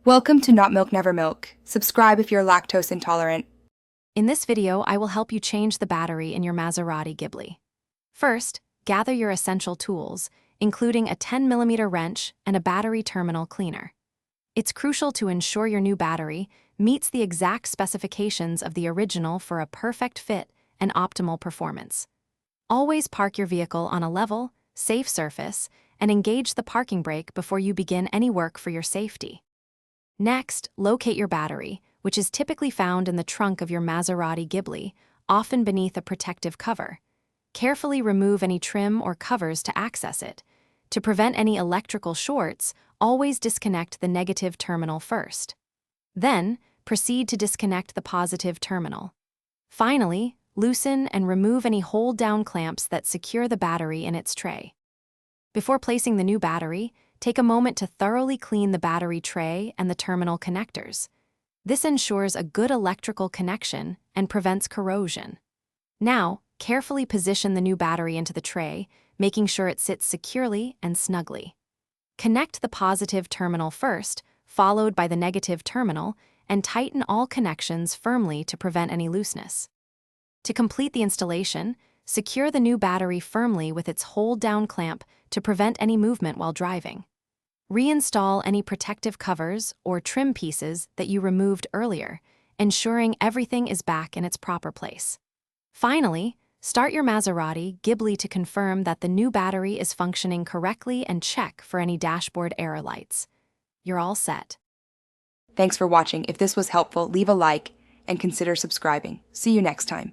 Welcome to Not Milk Never Milk. Subscribe if you're lactose intolerant. In this video, I will help you change the battery in your Maserati Ghibli. First, gather your essential tools, including a 10mm wrench and a battery terminal cleaner. It's crucial to ensure your new battery meets the exact specifications of the original for a perfect fit and optimal performance. Always park your vehicle on a level, safe surface, and engage the parking brake before you begin any work for your safety. Next, locate your battery, which is typically found in the trunk of your Maserati Ghibli, often beneath a protective cover. Carefully remove any trim or covers to access it. To prevent any electrical shorts, always disconnect the negative terminal first. Then, proceed to disconnect the positive terminal. Finally, loosen and remove any hold-down clamps that secure the battery in its tray. Before placing the new battery, take a moment to thoroughly clean the battery tray and the terminal connectors. This ensures a good electrical connection and prevents corrosion. Now, carefully position the new battery into the tray, making sure it sits securely and snugly. Connect the positive terminal first, followed by the negative terminal, and tighten all connections firmly to prevent any looseness. To complete the installation, secure the new battery firmly with its hold-down clamp to prevent any movement while driving. Reinstall any protective covers or trim pieces that you removed earlier, ensuring everything is back in its proper place. Finally, start your Maserati Ghibli to confirm that the new battery is functioning correctly and check for any dashboard error lights. You're all set. Thanks for watching. If this was helpful, leave a like and consider subscribing. See you next time.